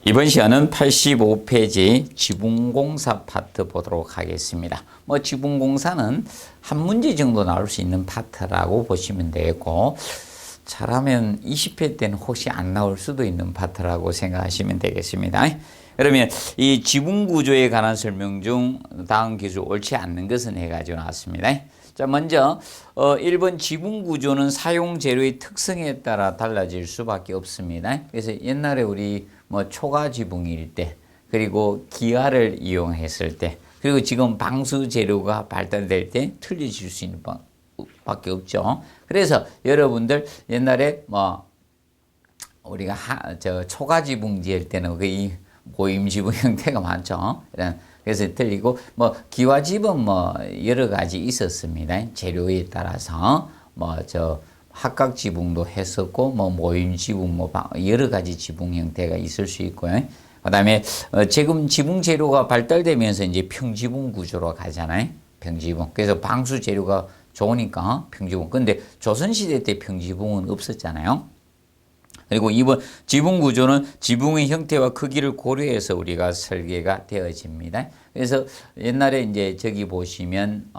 이번 시간은 85페이지 지붕공사 파트 보도록 하겠습니다. 지붕공사는 한 문제 정도 나올 수 있는 파트라고 보시면 되고, 잘하면 20회 때는 혹시 안 나올 수도 있는 파트라고 생각하시면 되겠습니다. 그러면 이 지붕 구조에 관한 설명 중 다음 기술 옳지 않는 것은 해가지고 나왔습니다. 자, 먼저 1번 지붕 구조는 사용 재료의 특성에 따라 달라질 수밖에 없습니다. 그래서 옛날에 우리 초가 지붕일 때, 그리고 기와를 이용했을 때, 그리고 지금 방수 재료가 발달될 때 틀려질 수 있는 밖에 없죠. 그래서 여러분들 옛날에 우리가 초가 지붕 지을 때는 거의 모임 지붕 형태가 많죠. 그래서 틀리고 기와집은 여러 가지 있었습니다. 재료에 따라서 합각 지붕도 했었고 모임 지붕 여러 가지 지붕 형태가 있을 수 있고요. 그다음에 지금 지붕 재료가 발달되면서 이제 평지붕 구조로 가잖아요. 평지붕. 그래서 방수 재료가 좋으니까 평지붕. 근데 조선 시대 때 평지붕은 없었잖아요. 그리고 이번 지붕 구조는 지붕의 형태와 크기를 고려해서 우리가 설계가 되어집니다. 그래서 옛날에 이제 저기 보시면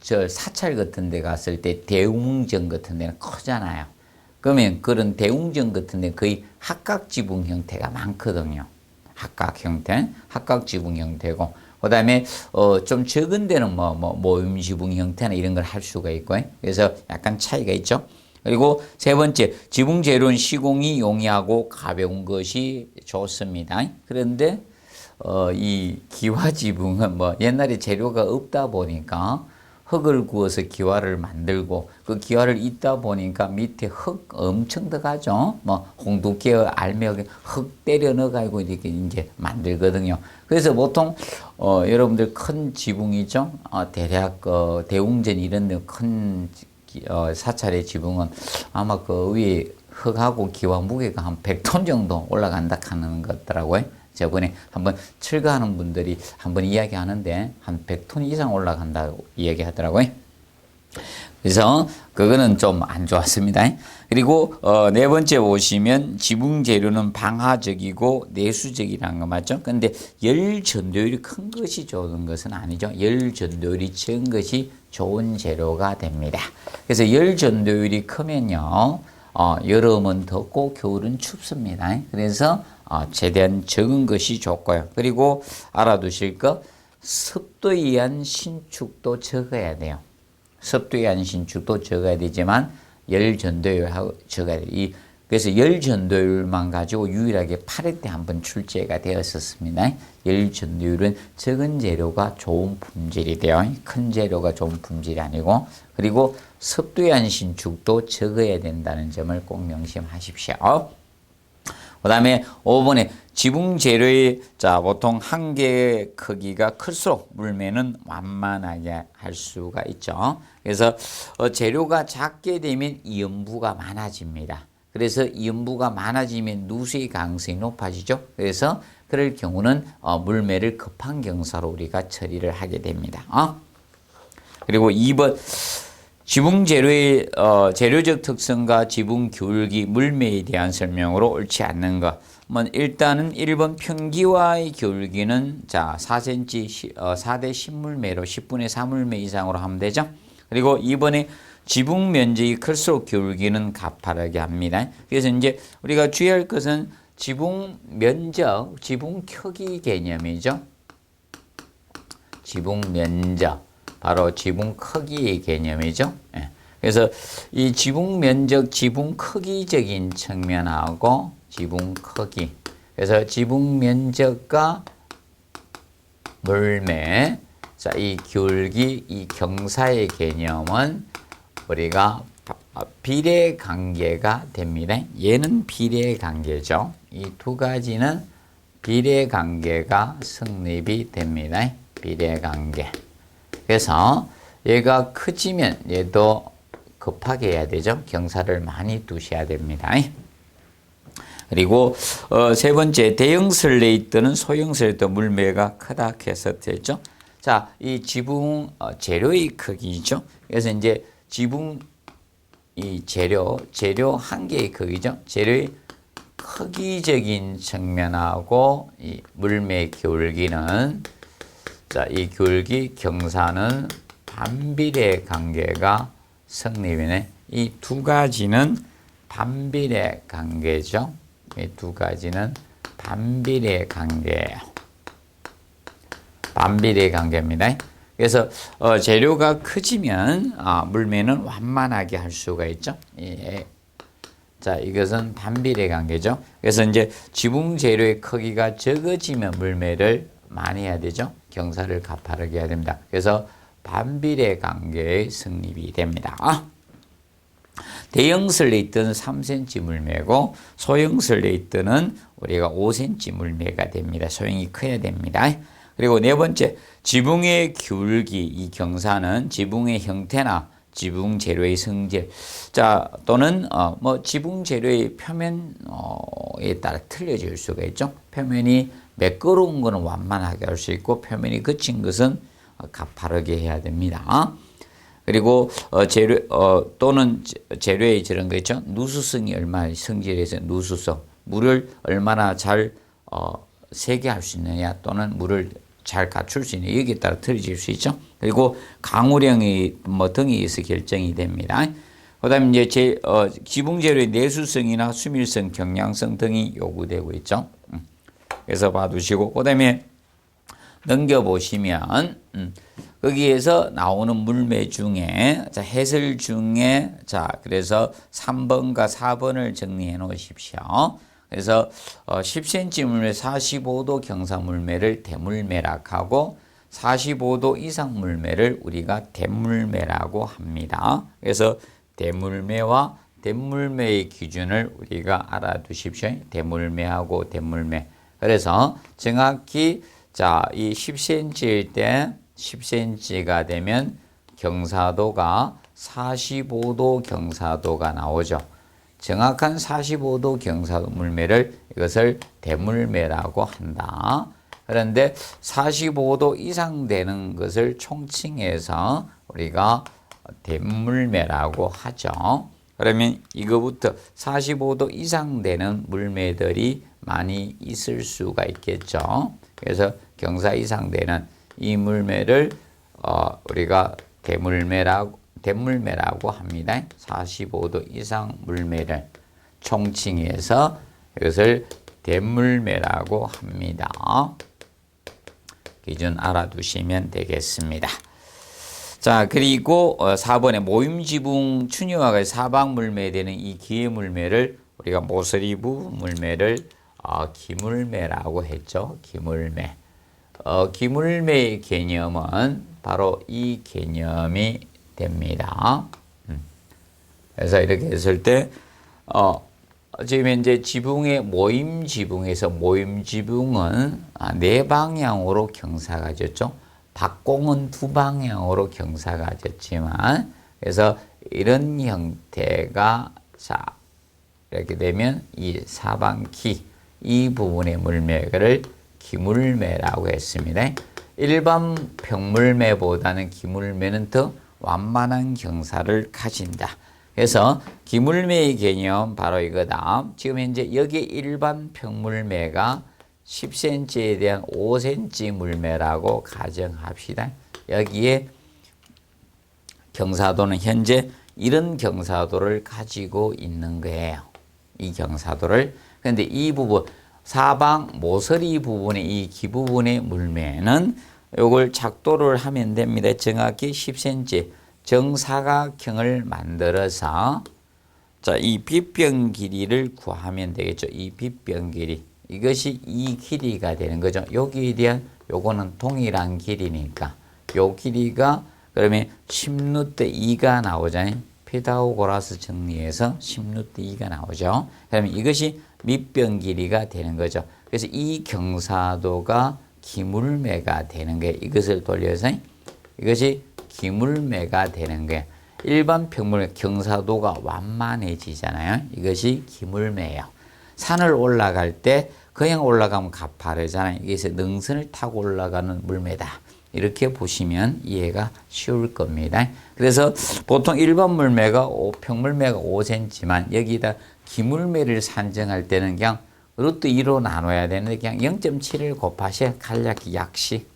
저 사찰 같은 데 갔을 때 대웅전 같은 데는 크잖아요. 그러면 그런 대웅전 같은 데 거의 합각 지붕 형태가 많거든요. 합각 형태, 합각 지붕 형태고, 그 다음에 좀 적은 데는 모임 지붕 형태나 이런 걸 할 수가 있고, 그래서 약간 차이가 있죠. 그리고 세 번째, 지붕 재료는 시공이 용이하고 가벼운 것이 좋습니다. 그런데 이 기와 지붕은 옛날에 재료가 없다 보니까 흙을 구워서 기와를 만들고, 그 기와를 잇다 보니까 밑에 흙 엄청 들어가죠. 홍두깨 알미하게 흙 때려 넣어가지고 이렇게 이제 만들거든요. 그래서 보통 여러분들 큰 지붕이죠. 대략 대웅전 이런 데 큰 사찰의 지붕은 아마 그 위에 흙하고 기와 무게가 한 100톤 정도 올라간다 하는 것더라고요. 저번에 한번 철거하는 분들이 한번 이야기하는데 한 100톤 이상 올라간다고 이야기하더라고요. 그래서 그거는 좀 안 좋았습니다. 그리고 네 번째 보시면 지붕 재료는 방화적이고 내수적이라는 거 맞죠? 근데 열 전도율이 큰 것이 좋은 것은 아니죠. 열 전도율이 적은 것이 좋은 재료가 됩니다. 그래서 열 전도율이 크면요, 여름은 덥고 겨울은 춥습니다. 그래서 최대한 적은 것이 좋고요. 그리고 알아두실 거, 습도에 의한 신축도 적어야 돼요. 습도에 의한 신축도 적어야 되지만 열 전도율하고 적어야 돼요. 그래서 열 전도율만 가지고 유일하게 8회 때 한번 출제가 되었었습니다. 열 전도율은 적은 재료가 좋은 품질이 돼요. 큰 재료가 좋은 품질이 아니고, 그리고 습도에 의한 신축도 적어야 된다는 점을 꼭 명심하십시오. 그 다음에 5번에 지붕 재료의 보통 한 개의 크기가 클수록 물매는 완만하게 할 수가 있죠. 그래서 재료가 작게 되면 이연부가 많아집니다. 그래서 이연부가 많아지면 누수의 가능성이 높아지죠. 그래서 그럴 경우는 물매를 급한 경사로 우리가 처리를 하게 됩니다. 그리고 2번 지붕 재료의 재료적 특성과 지붕 기울기, 물매에 대한 설명으로 옳지 않는 것. 일단은 1번 평기와의 기울기는 4cm 4대 10물매로 10분의 4물매 이상으로 하면 되죠. 그리고 2번에 지붕 면적이 클수록 기울기는 가파르게 합니다. 그래서 이제 우리가 주의할 것은 지붕 면적, 지붕 크기 개념이죠. 지붕 면적. 바로 지붕 크기의 개념이죠. 그래서 이 지붕 면적, 지붕 크기적인 측면하고 지붕 크기. 그래서 지붕 면적과 물매, 이 기울기, 이 경사의 개념은 우리가 비례 관계가 됩니다. 얘는 비례 관계죠. 이 두 가지는 비례 관계가 성립이 됩니다. 비례 관계. 그래서 얘가 커지면 얘도 급하게 해야 되죠. 경사를 많이 두셔야 됩니다. 그리고 세 번째, 대형 슬레이트는 소형 슬레이트 물매가 크다 해서 됐죠. 자, 이 지붕 재료의 크기죠. 그래서 이제 지붕 이 재료 한 개의 크기죠. 재료의 크기적인 측면하고 이 물매 기울기는 자, 이 기울기 경사는 반비례 관계가 성립이네. 이 두 가지는 반비례 관계죠. 이 두 가지는 반비례 관계예요. 반비례 관계입니다. 그래서 재료가 커지면 물매는 완만하게 할 수가 있죠. 예. 자, 이것은 반비례 관계죠. 그래서 이제 지붕 재료의 크기가 적어지면 물매를 많이 해야 되죠. 경사를 가파르게 해야 됩니다. 그래서 반비례 관계의 성립이 됩니다. 대형 슬레이트는 3cm 물매고 소형 슬레이트는 우리가 5cm 물매가 됩니다. 소형이 커야 됩니다. 그리고 네 번째, 지붕의 기울기, 이 경사는 지붕의 형태나 지붕 재료의 성질, 자, 또는 지붕 재료의 표면에 따라 틀려질 수가 있죠. 표면이 매끄러운 것은 완만하게 할 수 있고 표면이 거친 것은 가파르게 해야 됩니다. 그리고 또는 재료의 저런 거 있죠. 누수성이 얼마나 성질에서 누수성, 물을 얼마나 잘 세게 할 수 있느냐, 또는 물을 잘 갖출 수 있느냐, 여기에 따라 틀어질 수 있죠. 그리고 강우량이 등에 의해서 결정이 됩니다. 그다음에 이제 지붕 재료의 내수성이나 수밀성, 경량성 등이 요구되고 있죠. 그래서 봐두시고, 그다음에 넘겨보시면 거기에서 나오는 물매 중에 해설 중에 그래서 3번과 4번을 정리해 놓으십시오. 그래서 10cm 물매 45도 경사 물매를 대물매라고 하고 45도 이상 물매를 우리가 대물매라고 합니다. 그래서 대물매와 대물매의 기준을 우리가 알아두십시오. 대물매하고 대물매. 그래서 정확히 이 10cm일 때 10cm가 되면 경사도가 45도 경사도가 나오죠. 정확한 45도 경사도 물매를 이것을 대물매라고 한다. 그런데 45도 이상 되는 것을 총칭해서 우리가 대물매라고 하죠. 그러면 이거부터 45도 이상 되는 물매들이 많이 있을 수가 있겠죠. 그래서 경사 이상 되는 이 물매를 우리가 대물매라고 합니다. 45도 이상 물매를 총칭해서 이것을 대물매라고 합니다. 기준 알아두시면 되겠습니다. 자, 그리고 4번에 모임지붕 춘유화가 사방물매 되는 이 기해물매를 우리가 모서리부 물매를 기물매라고 했죠. 기물매. 기물매의 개념은 바로 이 개념이 됩니다. 그래서 이렇게 했을 때, 지금 현재 지붕의 모임지붕에서 모임지붕은 네 방향으로 경사가 졌죠. 박공은 두 방향으로 경사가 졌지만, 그래서 이런 형태가, 이렇게 되면 이 사방키, 이 부분의 물매를 기물매라고 했습니다. 일반 평물매보다는 기물매는 더 완만한 경사를 가진다. 그래서 기물매의 개념 바로 이거다. 지금 현재 여기 일반 평물매가 10cm에 대한 5cm 물매라고 가정합시다. 여기에 경사도는 현재 이런 경사도를 가지고 있는 거예요. 이 경사도를. 그런데 이 부분 사방 모서리 부분의 이 기부분의 물매는 요걸 작도를 하면 됩니다. 정확히 10cm 정사각형을 만들어서 이 빗병 길이를 구하면 되겠죠. 이 빗병 길이. 이것이 이 길이가 되는 거죠. 여기에 대한 요거는 동일한 길이니까 요 길이가 그러면 10루트 2가 나오잖아요. 피타고라스 정리해서 10루트 2가 나오죠. 그러면 이것이 밑병 길이가 되는 거죠. 그래서 이 경사도가 기물매가 되는 거예요. 이것을 돌려서 이것이 기물매가 되는 거예요. 일반 평물매 경사도가 완만해지잖아요. 이것이 기물매예요. 산을 올라갈 때 그냥 올라가면 가파르잖아요. 이게서 능선을 타고 올라가는 물매다. 이렇게 보시면 이해가 쉬울 겁니다. 그래서 보통 일반 물매가 평물매가 5cm만 여기다 기물매를 산정할 때는 그냥 루트 2로 나눠야 되는데 그냥 0.7을 곱하셔. 간략히 약식.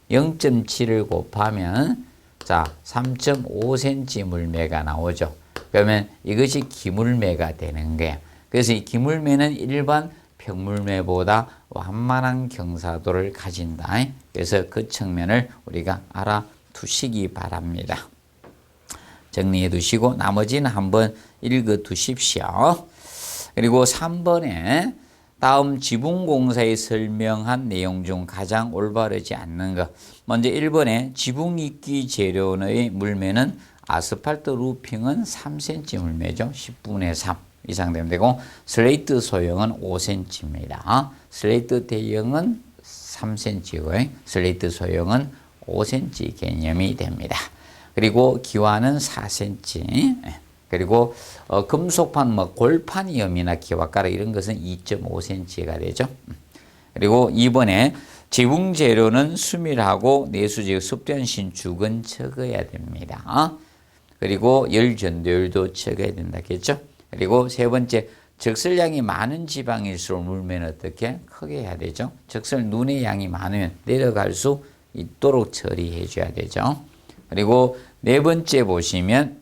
0.7을 곱하면 자 3.5cm 물매가 나오죠. 그러면 이것이 기물매가 되는 거예요. 그래서 이 기물매는 일반 평물매보다 완만한 경사도를 가진다. 그래서 그 측면을 우리가 알아두시기 바랍니다. 정리해 두시고 나머지는 한번 읽어 두십시오. 그리고 3번에 다음 지붕공사에 설명한 내용 중 가장 올바르지 않는 것. 먼저 1번에 지붕이끼 재료의 물매는 아스팔트 루핑은 3cm 물매죠. 10분의 3 이상 되면 되고 슬레이트 소형은 5cm입니다. 슬레이트 대형은 3cm고요. 슬레이트 소형은 5cm 개념이 됩니다. 그리고 기와는 4cm. 그리고 금속판 골판이염이나 기와가락 이런 것은 2.5cm가 되죠. 그리고 2번에 지붕 재료는 수밀하고 내수지역 습도한 신축은 적어야 됩니다. 그리고 열 전도율도 적어야 된다겠죠. 그리고 세 번째 적설량이 많은 지방일수록 물매는 어떻게 크게 해야 되죠. 적설 눈의 양이 많으면 내려갈 수 있도록 처리해 줘야 되죠. 그리고 네 번째 보시면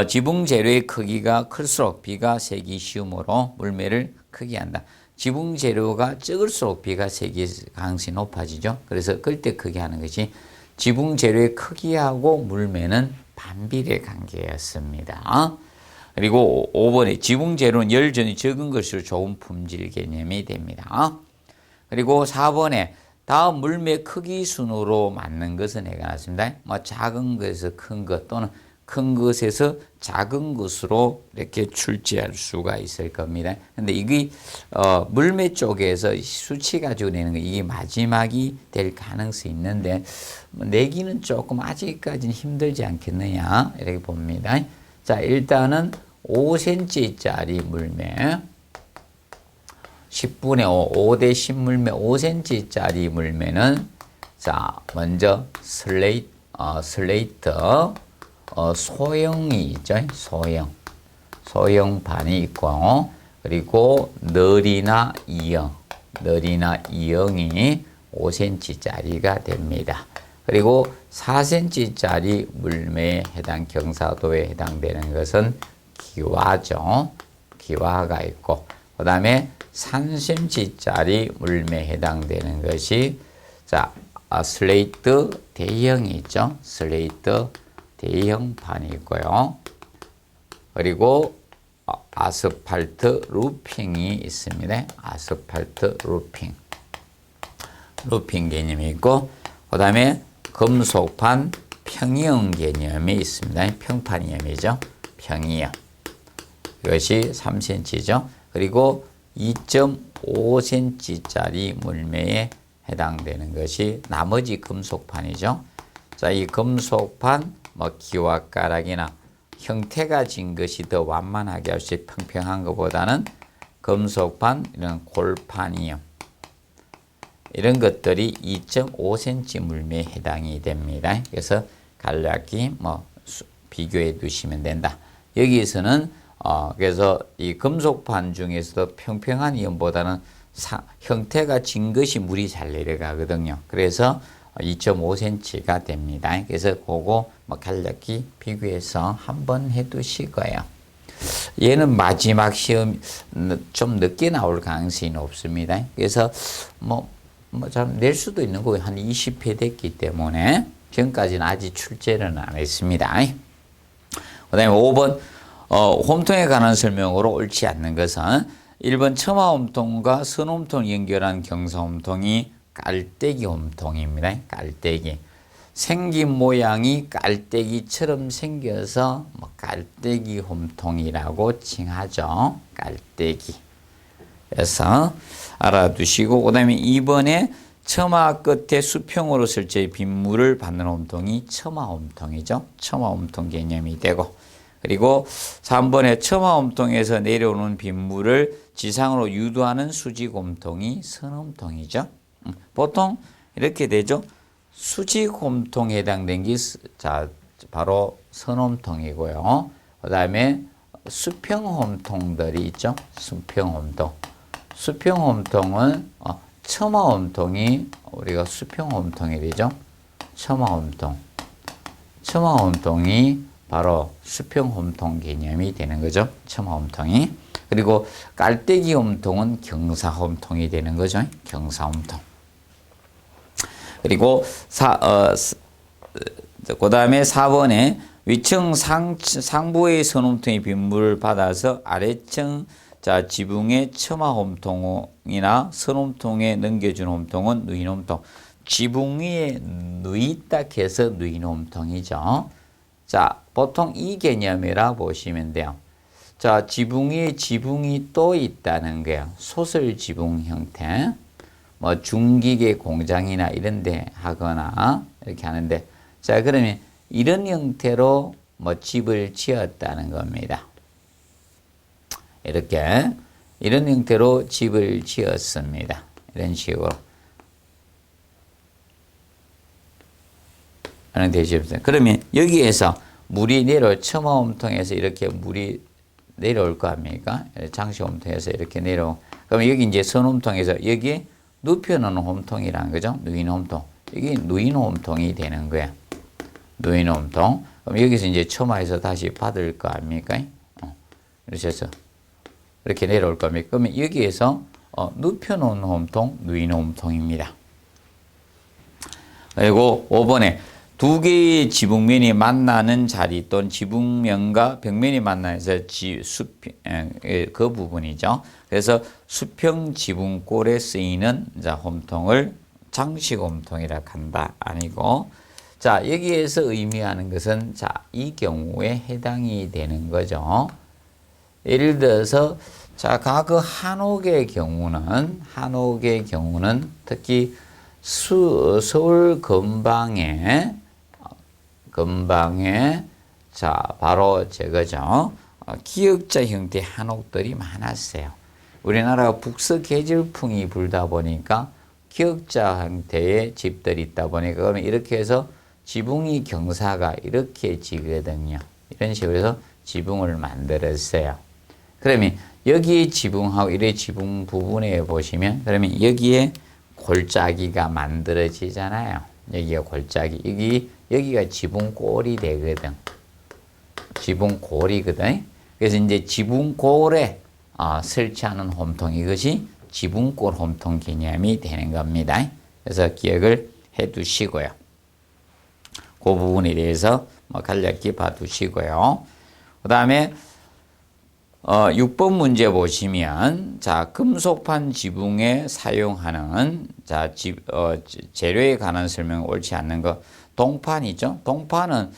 지붕 재료의 크기가 클수록 비가 새기 쉬우므로 물매를 크게 한다. 지붕 재료가 적을수록 비가 새기 가능성이 높아지죠. 그래서 그럴 때 크게 하는 것이 지붕 재료의 크기하고 물매는 반비례 관계였습니다. 그리고 5번에 지붕 재료는 열전이 적은 것으로 좋은 품질 개념이 됩니다. 그리고 4번에 다음 물매 크기 순으로 맞는 것은 해가놨습니다. 작은 것에서 큰 것 또는 큰 것에서 작은 것으로 이렇게 출제할 수가 있을 겁니다. 근데 이게 물매 쪽에서 수치 가지고 내는 거 이게 마지막이 될 가능성이 있는데 내기는 조금 아직까지는 힘들지 않겠느냐 이렇게 봅니다. 자, 일단은 5cm짜리 물매 10분의 5, 5대 10 물매 5cm짜리 물매는 자, 먼저 슬레이트 소형이 있죠. 소형판이 있고 그리고 널이나 이형이 5cm짜리가 됩니다. 그리고 4cm짜리 물매에 해당 경사도에 해당되는 것은 기와죠. 기와가 있고 그 다음에 3cm짜리 물매에 해당되는 것이 자 슬레이트 대형이 있죠. 슬레이트 대형판이 있고요. 그리고 아스팔트 루핑이 있습니다. 아스팔트 루핑 개념이 있고 그 다음에 금속판 평이형 개념이 있습니다. 평판이형이죠. 평이형. 이것이 3cm죠. 그리고 2.5cm짜리 물매에 해당되는 것이 나머지 금속판이죠. 자, 이 금속판 기와가락이나 형태가 진 것이 더 완만하게 할 수 있게 평평한 것보다는 금속판 이런 골판이요. 이런 것들이 2.5cm 물매에 해당이 됩니다. 그래서 간략히 비교해 두시면 된다. 여기에서는 그래서 이 금속판 중에서도 평평한 이염보다는 형태가 진 것이 물이 잘 내려가거든요. 그래서 2.5cm가 됩니다. 그래서 그거 간략히 비교해서 한번 해두시고요. 얘는 마지막 시험 좀 늦게 나올 가능성이 높습니다. 그래서 잘 낼 수도 있는 거예요. 한 20회 됐기 때문에 지금까지는 아직 출제는 안 했습니다. 그 다음에 5번 홈통에 관한 설명으로 옳지 않는 것은 1번 첨화 홈통과 선 홈통을 연결한 경사 홈통이 깔때기 홈통입니다. 깔때기. 생긴 모양이 깔때기처럼 생겨서 깔때기 홈통이라고 칭하죠. 깔때기. 그래서 알아두시고 그 다음에 2번에 첨화 끝에 수평으로 설치해 빗물을 받는 홈통이 첨화 홈통이죠. 첨화 홈통 개념이 되고 그리고 3번에 첨화 홈통에서 내려오는 빗물을 지상으로 유도하는 수직 홈통이 선 홈통이죠. 보통 이렇게 되죠. 수직 홈통에 해당된 게 바로 선 홈통이고요. 그 다음에 수평 홈통들이 있죠. 수평 홈통. 수평 홈통은 처마 홈통이 우리가 수평 홈통이 되죠. 처마 홈통. 처마 홈통이 바로 수평 홈통 개념이 되는 거죠. 처마 홈통이. 그리고 깔때기 홈통은 경사 홈통이 되는 거죠. 경사 홈통. 그리고 그 다음에 4번에 위층 상부의 선홈통이 빗물을 받아서 아래층 지붕의 처마 홈통이나 선홈통에 넘겨준 홈통은 누인 홈통. 지붕 위에 누있다 해서 누인 홈통이죠. 자, 보통 이 개념이라 보시면 돼요. 자, 지붕 위에 지붕이 또 있다는 거예요. 소설 지붕 형태. 뭐 중기계 공장이나 이런 데 하거나 이렇게 하는데, 자, 그러면 이런 형태로 뭐 집을 지었다는 겁니다. 이렇게 이런 형태로 집을 지었습니다. 이런 식으로. 그러면 여기에서 물이 처마 홈통에서 이렇게 물이 내려올 거 아닙니까? 장시 홈통에서 이렇게 내려오. 그러면 여기 이제 선 홈통에서 여기 눕혀놓는 홈통이라는 거죠. 누인 홈통. 여기 누인 홈통이 되는 거야. 누인 홈통. 그럼 여기서 이제 처마에서 다시 받을 거 아닙니까? 이렇게 해서 이렇게 내려올 겁니다. 그러면 여기에서 눕혀놓은 홈통, 누인 홈통입니다. 그리고 5번에 두 개의 지붕면이 만나는 자리 또는 지붕면과 벽면이 만나서 그 부분이죠. 그래서 수평 지붕골에 쓰이는 홈통을 장식 홈통이라 한다. 아니고, 자, 여기에서 의미하는 것은 이 경우에 해당이 되는 거죠. 예를 들어서 과거 한옥의 경우는 특히 서울 근방에 바로 저거죠. 기역자 형태의 한옥들이 많았어요. 우리나라가 북서계절풍이 불다 보니까 기역자 형태의 집들이 있다 보니까, 그러면 이렇게 해서 지붕이 경사가 이렇게 지거든요. 이런 식으로 해서 지붕을 만들었어요. 그러면 여기 지붕하고 이래 지붕 부분에 보시면, 그러면 여기에 골짜기가 만들어지잖아요. 여기가 골짜기. 여기가 지붕골이 되거든. 지붕골이거든. 그래서 이제 지붕골에 설치하는 홈통, 이것이 지붕골 홈통 개념이 되는 겁니다. 그래서 기억을 해 두시고요. 그 부분에 대해서 간략히 봐 두시고요. 그 다음에 6번 문제 보시면, 금속판 지붕에 사용하는, 재료에 관한 설명 옳지 않는 거, 동판이죠. 동판은,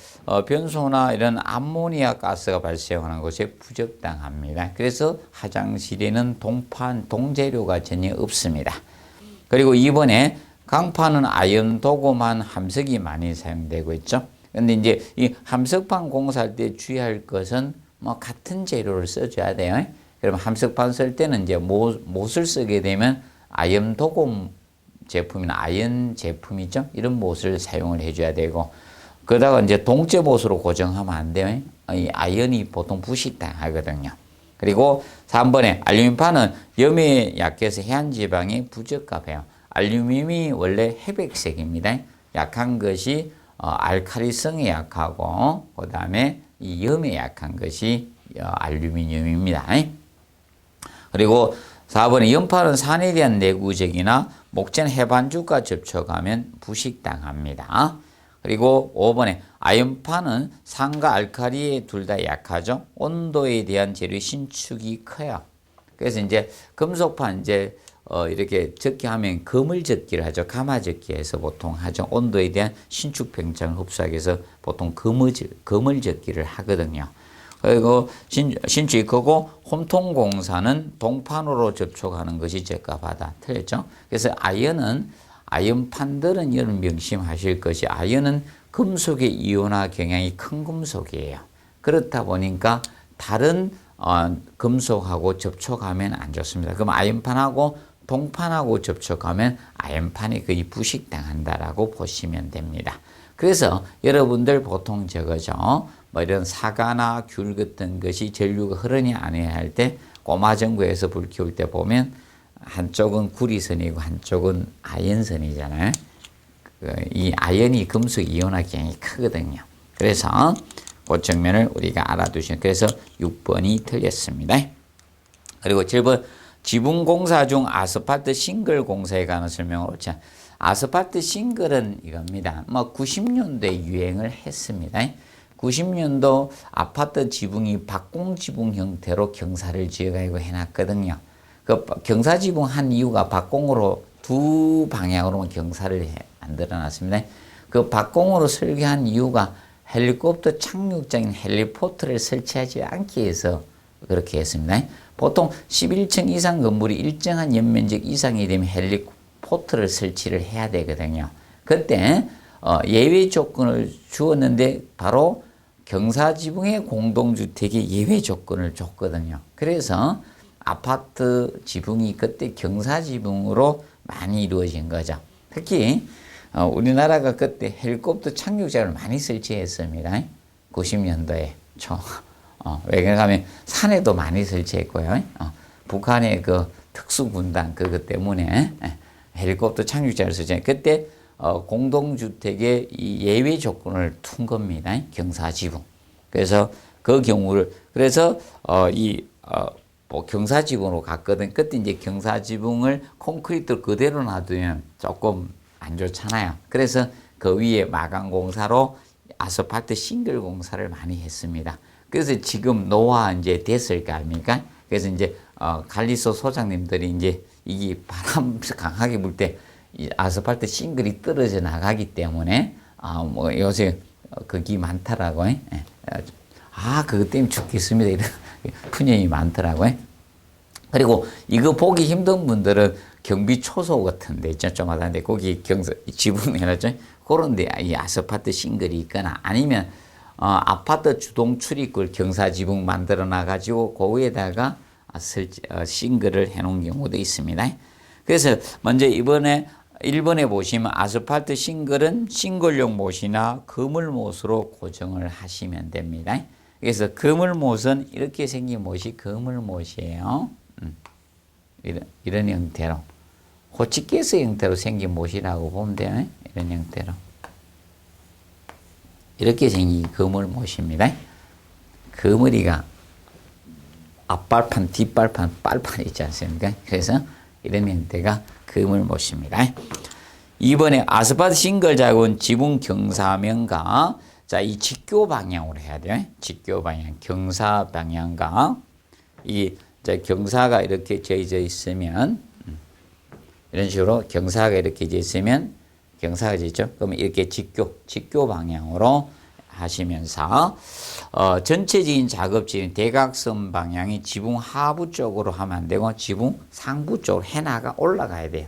변소나 이런 암모니아 가스가 발생하는 것에 부적당합니다. 그래서 화장실에는 동재료가 전혀 없습니다. 그리고 이번에 강판은 아연 도금한 함석이 많이 사용되고 있죠. 근데 이제 이 함석판 공사할 때 주의할 것은 같은 재료를 써줘야 돼요. 그러면 함석판 쓸 때는 이제 못을 쓰게 되면 아연 도금 제품이나 아연 제품이죠. 이런 못을 사용을 해줘야 되고, 그러다가 이제 동제 못으로 고정하면 안 돼요. 이 아연이 보통 부식당하거든요. 그리고 3번에 알루미늄판은 염에 약해서 해안 지방이 부적합해요. 알루미늄이 원래 회백색입니다. 약한 것이 알칼리성에 약하고, 그 다음에 이 염에 약한 것이 알루미늄입니다. 그리고 4번에 염판은 산에 대한 내구적이나 목재는 해반죽과 접촉하면 부식당합니다. 그리고 5번에 아연판은 산과 알칼리에 둘 다 약하죠. 온도에 대한 재료 신축이 커요. 그래서 이제 금속판 이렇게 적기하면 거물적기를 하죠. 가마적기에서 보통 하죠. 온도에 대한 신축 병장을 흡수하기 위해서 보통 거물적기를 하거든요. 그리고 신축이 크고 홈통공사는 동판으로 접촉하는 것이 적합하다. 틀렸죠? 그래서 아연판들은 여러분 명심하실 것이, 아연은 금속의 이온화 경향이 큰 금속이에요. 그렇다 보니까 다른 금속하고 접촉하면 안 좋습니다. 그럼 아연판하고 동판하고 접촉하면 아연판이 거의 부식당한다라고 보시면 됩니다. 그래서 여러분들 보통 저거죠. 뭐 이런 사과나 귤 같은 것이 전류가 흐르냐 안 해야 할 때 꼬마전구에서 불 키울 때 보면 한쪽은 구리선이고 한쪽은 아연선이잖아요. 이 아연이 금속 이온화 기형이 크거든요. 그래서 그 측면을 우리가 알아두시면, 그래서 6번이 틀렸습니다. 그리고 7번 지붕공사 중 아스팔트 싱글 공사에 관한 설명으로, 자, 아스팔트 싱글은 이겁니다. 뭐 90년도에 유행을 했습니다. 90년도 아파트 지붕이 박공지붕 형태로 경사를 지어가지고 해놨거든요. 그 경사지붕 한 이유가 박공으로 두 방향으로만 경사를 만들어놨습니다. 그 박공으로 설계한 이유가 헬리콥터 착륙장인 헬리포트를 설치하지 않기 위해서 그렇게 했습니다. 보통 11층 이상 건물이 일정한 연면적 이상이 되면 헬리포트를 설치를 해야 되거든요. 그때 예외 조건을 주었는데 바로 경사지붕의 공동주택의 예외 조건을 줬거든요. 그래서 아파트 지붕이 그때 경사지붕으로 많이 이루어진 거죠. 특히 우리나라가 그때 헬리콥터 착륙장을 많이 설치했습니다. 90년도에 초. 왜 그러냐면 산에도 많이 설치했고요. 북한의 그 특수군단 그것 때문에 헬리콥터 착륙장을 설치했. 그때 공동주택의 이 예외 조건을 둔 겁니다. 경사지붕. 그래서 그 경우를, 그래서 뭐 경사지붕으로 갔거든. 그때 이제 경사지붕을 콘크리트 그대로 놔두면 조금 안 좋잖아요. 그래서 그 위에 마감 공사로 아스팔트 싱글 공사를 많이 했습니다. 그래서 지금 노화 이제 됐을 거 아닙니까? 그래서 이제 관리소 소장님들이 이제 이게 바람 강하게 불 때 아스팔트 싱글이 떨어져 나가기 때문에 뭐 요새 그게 많더라고. 그것 때문에 죽겠습니다. 이런 푸념이 많더라고요. 그리고 이거 보기 힘든 분들은 경비 초소 같은 데 있죠. 좀 하다는데 거기 지붕 해놨죠. 그런 데 이 아스팔트 싱글이 있거나 아니면 아파트 주동 출입구를 경사지붕 만들어 놔가지고 그 위에다가 싱글을 해놓은 경우도 있습니다. 그래서 먼저 이번에 1번에 보시면 아스팔트 싱글은 싱글용 못이나 그물못으로 고정을 하시면 됩니다. 그래서 그물못은 이렇게 생긴 못이 그물못이에요. 이런 형태로 호치케이스 형태로 생긴 못이라고 보면 돼요. 이런 형태로 이렇게 생긴 그물못입니다. 그물이가 앞발판, 뒷발판, 빨판 있지 않습니까? 그래서 이런 형태가 그물못입니다. 이번에 아스팔트 싱글 작은 지붕 경사면과, 자, 이 직교 방향으로 해야 돼요. 직교 방향, 경사 방향과 경사가 이렇게 재져 있으면 이런 식으로 경사가 이렇게 져 있으면 경사가 있죠. 그러면 이렇게 직교 방향으로 하시면서 전체적인 작업지는 대각선 방향이 지붕 하부 쪽으로 하면 안 되고 지붕 상부 쪽으로 해나가 올라가야 돼요.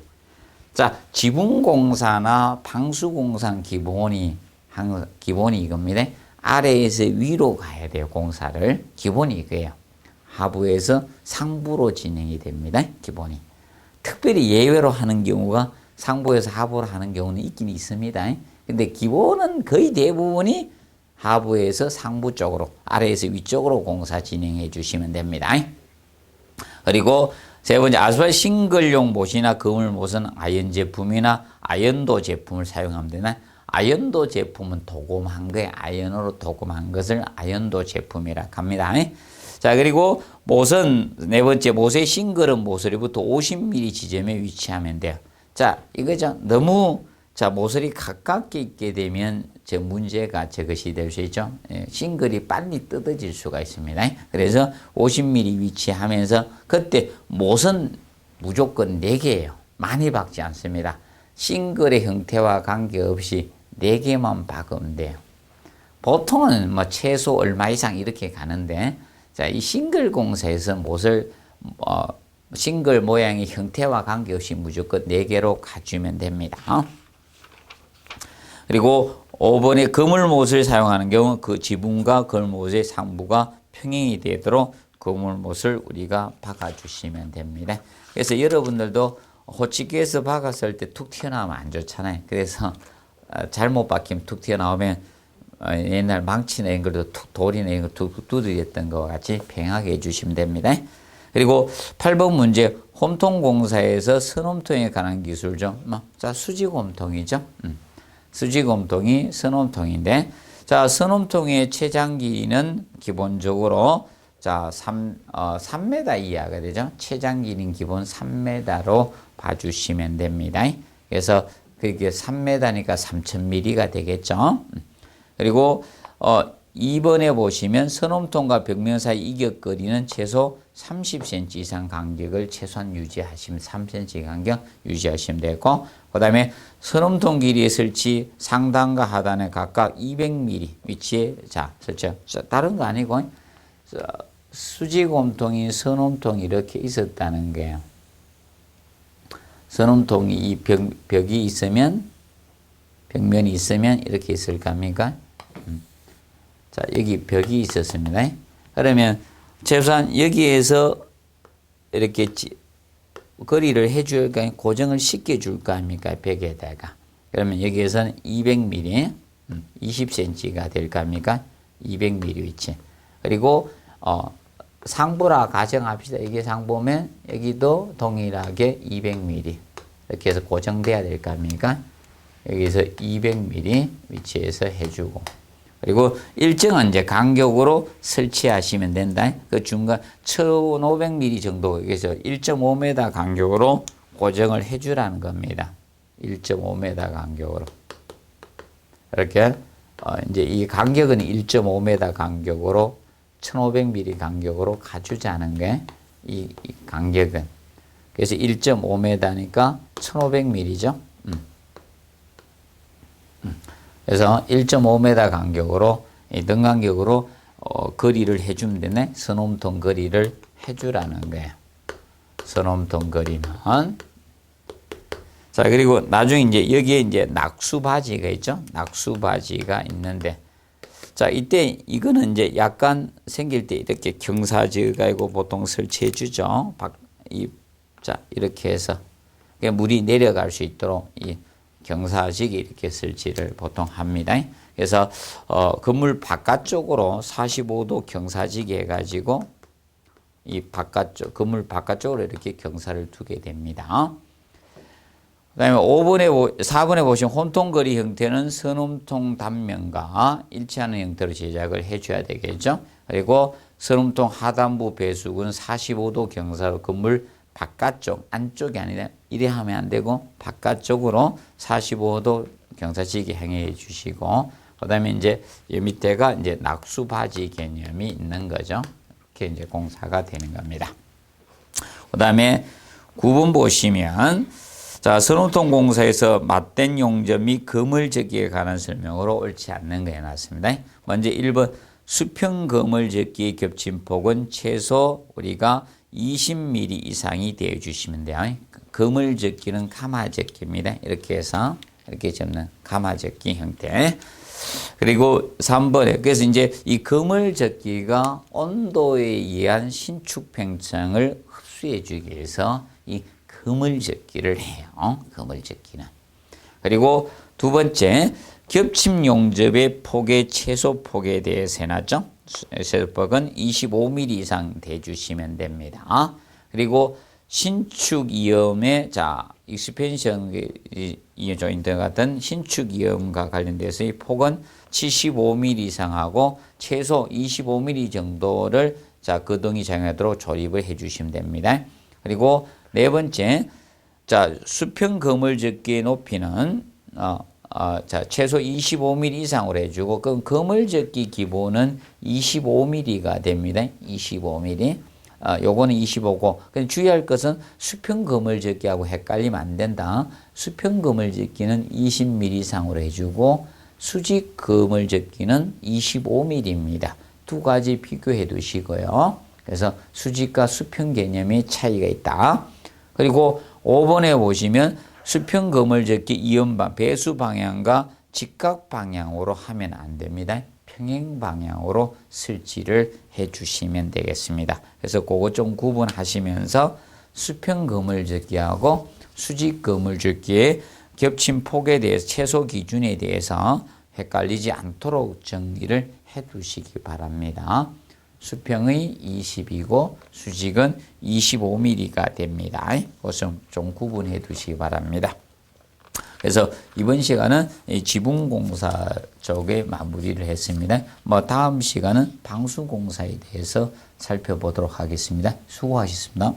자, 지붕 공사나 방수 공사 기본이 이겁니다. 아래에서 위로 가야 돼요. 공사를 기본이 이거예요. 하부에서 상부로 진행이 됩니다. 기본이. 특별히 예외로 하는 경우가 상부에서 하부로 하는 경우는 있긴 있습니다. 근데 기본은 거의 대부분이 하부에서 상부 쪽으로, 아래에서 위쪽으로 공사 진행해 주시면 됩니다. 그리고 세 번째, 아스팔트 싱글용 못이나 그물못은 아연 제품이나 아연도 제품을 사용하면 되나? 아연도 제품은 도금한 거예요. 아연으로 도금한 것을 아연도 제품이라 합니다. 자, 그리고 못은 네 번째, 못의 싱글은 모서리부터 50mm 지점에 위치하면 돼요. 자, 이거죠. 너무 모서리 가깝게 있게 되면 문제가 저것이 될 수 있죠. 싱글이 빨리 뜯어질 수가 있습니다. 그래서 50mm 위치하면서 그때 못은 무조건 4개예요. 많이 박지 않습니다. 싱글의 형태와 관계없이 4개만 박으면 돼요. 보통은 뭐 최소 얼마 이상 이렇게 가는데, 자, 이 싱글 공사에서 못을 싱글 모양의 형태와 관계없이 무조건 4개로 가주면 됩니다. 그리고 5번에 그물못을 사용하는 경우 그 지붕과 그물못의 상부가 평행이 되도록 그물못을 우리가 박아주시면 됩니다. 그래서 여러분들도 호치기에서 박았을 때 툭 튀어나오면 안 좋잖아요. 그래서 잘못 박히면 툭 튀어나오면 옛날 망치나 이런 걸도 툭 돌이나 이런 거 툭툭 두드렸던 것과 같이 팽하게 해주시면 됩니다. 그리고 8번 문제 홈통공사에서 선홈통에 관한 기술죠. 자, 수직홈통이죠. 수직홈통이 선홈통인데 자, 선홈통의 최장 길이는 기본적으로 자, 3m 이하가 되죠. 최장 길이는 기본 3m로 봐주시면 됩니다. 그래서 그게 3m니까 3000mm가 되겠죠. 그리고 2번에 보시면 선홈통과 벽면 사이 이격거리는 최소 30cm 이상 간격을 최소한 유지하시면 3cm 간격 유지하시면 되고 그 다음에 선홈통 길이의 설치 상단과 하단에 각각 200mm 위치에 자 설치 다른 거 아니고 수직홈통이 선홈통이 이렇게 있었다는 거예요. 선홈통이 이 벽이 있으면 벽면이 있으면 이렇게 있을 겁니까? 자, 여기 벽이 있었습니다. 그러면 최소한 여기에서 이렇게 거리를 해줄까, 고정을 시켜줄 거 아닙니까? 벽에다가. 그러면 여기에서는 200mm, 20cm가 될 겁니까? 200mm 위치. 그리고, 상부라 가정합시다. 이게 상부면 여기도 동일하게 200mm. 이렇게 해서 고정돼야 될 겁니까? 여기서 200mm 위치에서 해주고. 그리고 일정한 이제 간격으로 설치하시면 된다. 그 중간 1500mm 정도, 그래서 1.5m 간격으로 고정을 해주라는 겁니다. 1.5m 간격으로. 이렇게, 이제 이 간격은 1.5m 간격으로 1500mm 간격으로 가주자는 게 이 간격은. 그래서 1.5m니까 1500mm죠. 그래서 1.5m 간격으로 등 간격으로 거리를 해주면 되네. 선홈통 거리를 해주라는 거예요. 선홈통 거리는 자 그리고 나중에 이제 여기에 이제 낙수 바지가 있죠. 낙수 바지가 있는데 자 이때 이거는 이제 약간 생길 때 이렇게 경사지가 있고 보통 설치해 주죠. 자 이렇게 해서 물이 내려갈 수 있도록 이 경사지기 이렇게 설치를 보통 합니다. 그래서 건물 바깥쪽으로 45도 경사지기 해가지고 이 바깥쪽 건물 바깥쪽으로 이렇게 경사를 두게 됩니다. 그다음에 4번에 보시면 혼통거리 형태는 선홈통 단면과 일치하는 형태로 제작을 해줘야 되겠죠. 그리고 선홈통 하단부 배수구는 45도 경사로 건물 바깥쪽, 안쪽이 아니라 이래 하면 안 되고 바깥쪽으로 45도 경사지기 행해 주시고 그다음에 이제 이 밑에가 이제 낙수 바지 개념이 있는 거죠. 이렇게 이제 공사가 되는 겁니다. 그다음에 9번 보시면 자, 선홈통 공사에서 맞댄 용접 및 그물접기에 관한 설명으로 옳지 않는 거 해놨습니다. 먼저 1번 수평 그물접기의 겹침폭은 최소 우리가 20mm 이상이 되어 주시면 돼요. 그물접기는 가마접기입니다. 이렇게 해서 이렇게 접는 가마접기 형태. 그리고 3번에 그래서 이제 이 그물접기가 온도에 의한 신축 팽창을 흡수해 주기 위해서 이 그물접기를 해요. 그물접기는. 그리고 두 번째 겹침 용접의 폭의 최소 폭에 대해서 해놨죠. 최소폭은 25mm 이상 대주시면 됩니다. 그리고 신축 이염의 익스펜션 조인트 같은 신축 이염과 관련돼서 이 폭은 75mm 이상하고 최소 25mm 정도를 거동이 작용하도록 조립을 해주시면 됩니다. 그리고 네 번째, 수평 그물접기의 높이는 최소 25mm 이상으로 해주고, 그럼 그물접기 기본은 25mm가 됩니다. 25mm. 요거는 25고, 근데 주의할 것은 수평 그물접기하고 헷갈리면 안 된다. 수평 그물접기는 20mm 이상으로 해주고, 수직 그물접기는 25mm입니다. 두 가지 비교해 두시고요. 그래서 수직과 수평 개념의 차이가 있다. 그리고 5번에 보시면 수평 그물접기 이음방 배수 방향과 직각 방향으로 하면 안 됩니다. 평행 방향으로 설치를 해 주시면 되겠습니다. 그래서 그거 좀 구분하시면서 수평 그물접기하고 수직 그물접기의 겹침 폭에 대해서 최소 기준에 대해서 헷갈리지 않도록 정리를 해 두시기 바랍니다. 수평의 20이고 수직은 25mm가 됩니다. 그것은 좀 구분해 두시기 바랍니다. 그래서 이번 시간은 지붕공사 쪽에 마무리를 했습니다. 다음 시간은 방수공사에 대해서 살펴보도록 하겠습니다. 수고하셨습니다.